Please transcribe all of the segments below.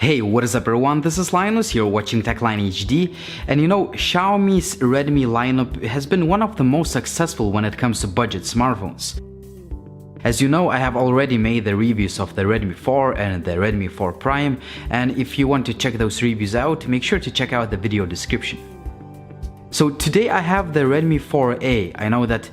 Hey, what is up everyone, this is Linus, you're watching TechLineHD, and Xiaomi's Redmi lineup has been one of the most successful when it comes to budget smartphones. As you know, I have already made the reviews of the Redmi 4 and the Redmi 4 Prime, and if you want to check those reviews out, make sure to check out the video description. So today I have the Redmi 4A. I know that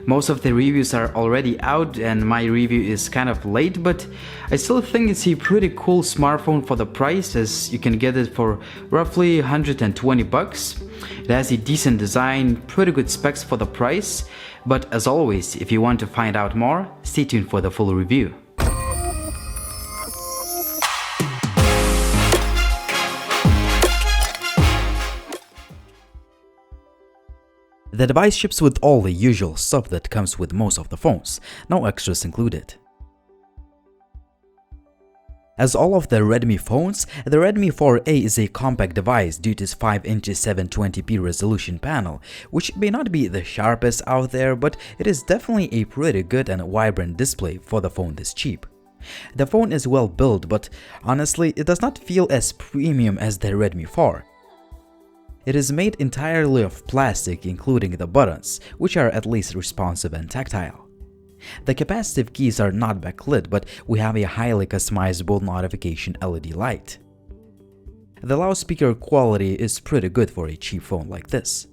most of the reviews are already out and my review is kind of late, but I still think it's a pretty cool smartphone for the price, as you can get it for roughly 120 bucks. It has a decent design, pretty good specs for the price, but as always, if you want to find out more, stay tuned for the full review. The device ships with all the usual stuff that comes with most of the phones, no extras included. As all of the Redmi phones, the Redmi 4A is a compact device due to its 5-inch 720p resolution panel, which may not be the sharpest out there, but it is definitely a pretty good and vibrant display for the phone this cheap. The phone is well built, but honestly, it does not feel as premium as the Redmi 4. It is made entirely of plastic, including the buttons, which are at least responsive and tactile. The capacitive keys are not backlit, but we have a highly customizable notification LED light. The loudspeaker quality is pretty good for a cheap phone like this.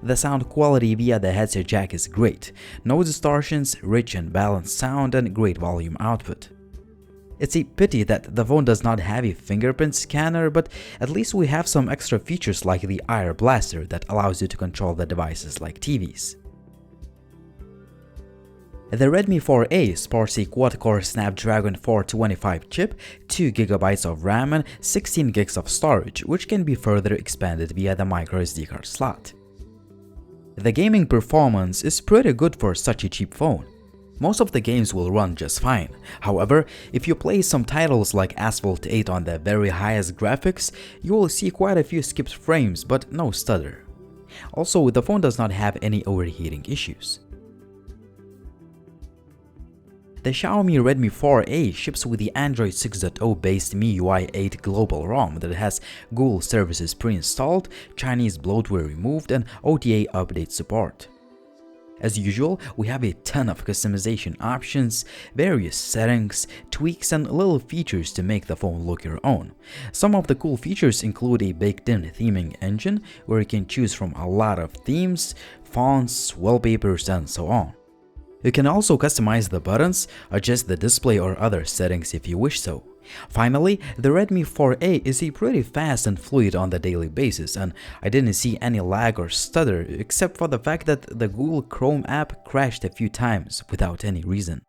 The sound quality via the headset jack is great, no distortions, rich and balanced sound, and great volume output. It's a pity that the phone does not have a fingerprint scanner, but at least we have some extra features like the IR blaster that allows you to control the devices like TVs. The Redmi 4A sports a quad-core Snapdragon 425 chip, 2GB of RAM, and 16GB of storage, which can be further expanded via the microSD card slot. The gaming performance is pretty good for such a cheap phone. Most of the games will run just fine. However, if you play some titles like Asphalt 8 on the very highest graphics, you will see quite a few skipped frames but no stutter. Also, the phone does not have any overheating issues. The Xiaomi Redmi 4A ships with the Android 6.0 based MIUI 8 global ROM that has Google services pre-installed, Chinese bloatware removed, and OTA update support. As usual, we have a ton of customization options, various settings, tweaks, and little features to make the phone look your own. Some of the cool features include a baked-in theming engine where you can choose from a lot of themes, fonts, wallpapers, and so on. You can also customize the buttons, adjust the display or other settings if you wish so. Finally, the Redmi 4A is a pretty fast and fluid on the daily basis, and I didn't see any lag or stutter except for the fact that the Google Chrome app crashed a few times without any reason.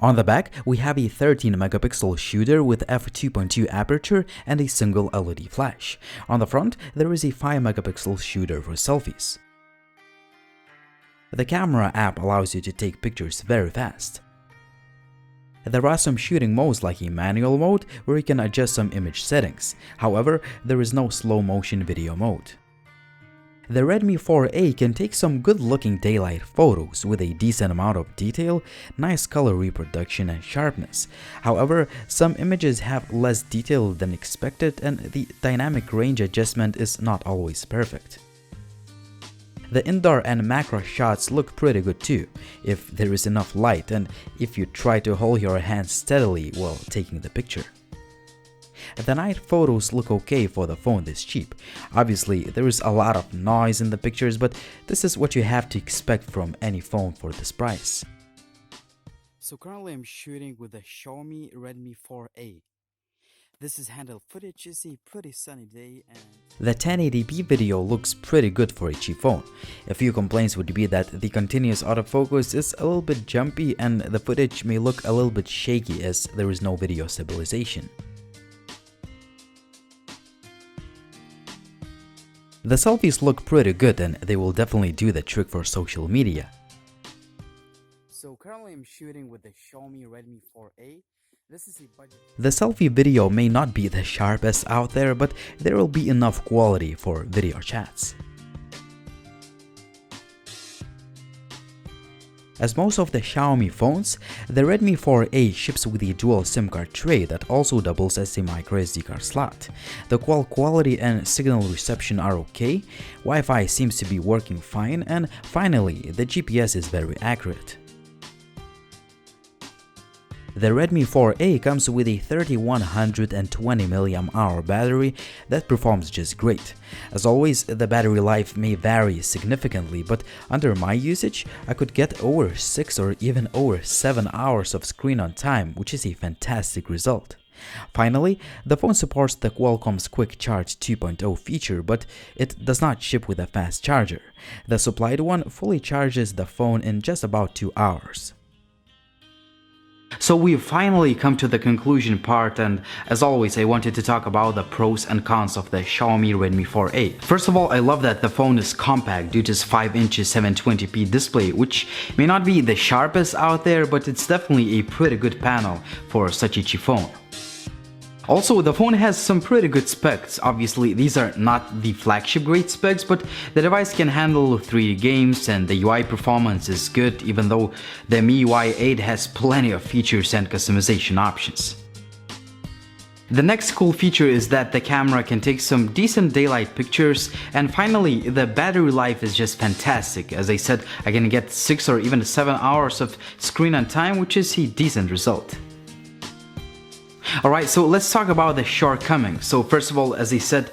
On the back, we have a 13-megapixel shooter with f2.2 aperture and a single LED flash. On the front, there is a 5-megapixel shooter for selfies. The camera app allows you to take pictures very fast. There are some shooting modes like a manual mode where you can adjust some image settings. However, there is no slow motion video mode. The Redmi 4A can take some good looking daylight photos with a decent amount of detail, nice color reproduction and sharpness. However, some images have less detail than expected and the dynamic range adjustment is not always perfect. The indoor and macro shots look pretty good too, if there is enough light and if you try to hold your hand steadily while taking the picture. The night photos look okay for the phone this cheap. Obviously, there is a lot of noise in the pictures, but this is what you have to expect from any phone for this price. So currently I'm shooting with the Xiaomi Redmi 4A. This is handheld footage. It's a pretty sunny day and the 1080p video looks pretty good for a cheap phone. A few complaints would be that the continuous autofocus is a little bit jumpy and the footage may look a little bit shaky as there is no video stabilization. The selfies look pretty good and they will definitely do the trick for social media. So currently I'm shooting with the Xiaomi Redmi 4A. The selfie video may not be the sharpest out there, but there will be enough quality for video chats. As most of the Xiaomi phones, the Redmi 4A ships with a dual SIM card tray that also doubles as a microSD card slot. The call quality and signal reception are okay, Wi-Fi seems to be working fine, and finally, the GPS is very accurate. The Redmi 4A comes with a 3120 mAh battery that performs just great. As always, the battery life may vary significantly, but under my usage, I could get over 6 or even over 7 hours of screen on time, which is a fantastic result. Finally, the phone supports the Qualcomm's Quick Charge 2.0 feature, but it does not ship with a fast charger. The supplied one fully charges the phone in just about 2 hours. So we've finally come to the conclusion part, and as always I wanted to talk about the pros and cons of the Xiaomi Redmi 4A. First of all, I love that the phone is compact due to its 5-inch 720p display, which may not be the sharpest out there, but it's definitely a pretty good panel for such a cheap phone. Also, the phone has some pretty good specs. Obviously, these are not the flagship grade specs, but the device can handle 3D games and the UI performance is good, even though the MIUI 8 has plenty of features and customization options. The next cool feature is that the camera can take some decent daylight pictures, and finally, the battery life is just fantastic. As I said, I can get 6 or even 7 hours of screen on time, which is a decent result. Alright, so let's talk about the shortcomings. So first of all, as I said,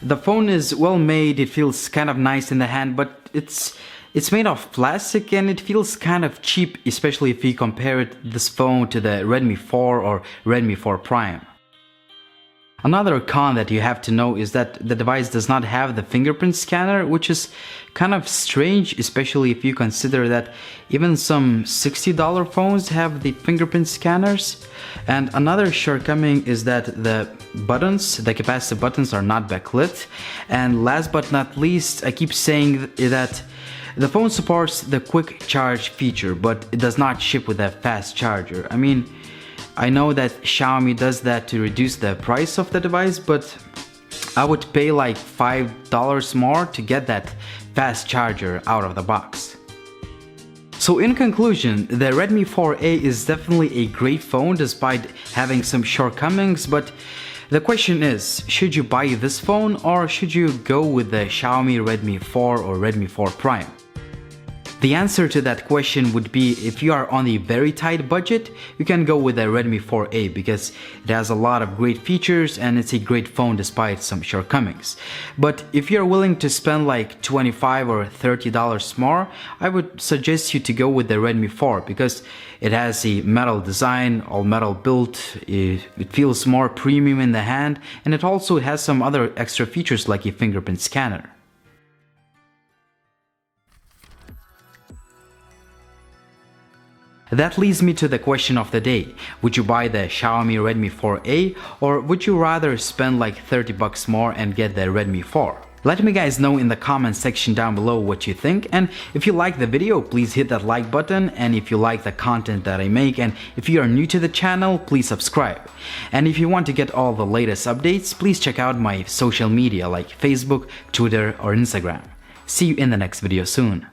the phone is well made, it feels kind of nice in the hand, but it's made of plastic and it feels kind of cheap, especially if you compare this phone to the Redmi 4 or Redmi 4 Prime. Another con that you have to know is that the device does not have the fingerprint scanner, which is kind of strange, especially if you consider that even some $60 phones have the fingerprint scanners. And another shortcoming is that the buttons, the capacitive buttons, are not backlit. And last but not least, I keep saying that the phone supports the quick charge feature, but it does not ship with a fast charger. I mean, I know that Xiaomi does that to reduce the price of the device, but I would pay like $5 more to get that fast charger out of the box. So in conclusion, the Redmi 4A is definitely a great phone despite having some shortcomings, but the question is, should you buy this phone or should you go with the Xiaomi Redmi 4 or Redmi 4 Prime? The answer to that question would be, if you are on a very tight budget, you can go with the Redmi 4A because it has a lot of great features and it's a great phone despite some shortcomings. But if you're willing to spend like $25 or $30 more, I would suggest you to go with the Redmi 4 because it has a metal design, all metal build, it feels more premium in the hand, and it also has some other extra features like a fingerprint scanner. That leads me to the question of the day. Would you buy the Xiaomi Redmi 4A or would you rather spend like $30 more and get the Redmi 4? Let me guys know in the comment section down below what you think, and if you like the video, please hit that like button, and if you like the content that I make, and if you are new to the channel, please subscribe. And if you want to get all the latest updates, please check out my social media like Facebook, Twitter or Instagram. See you in the next video soon.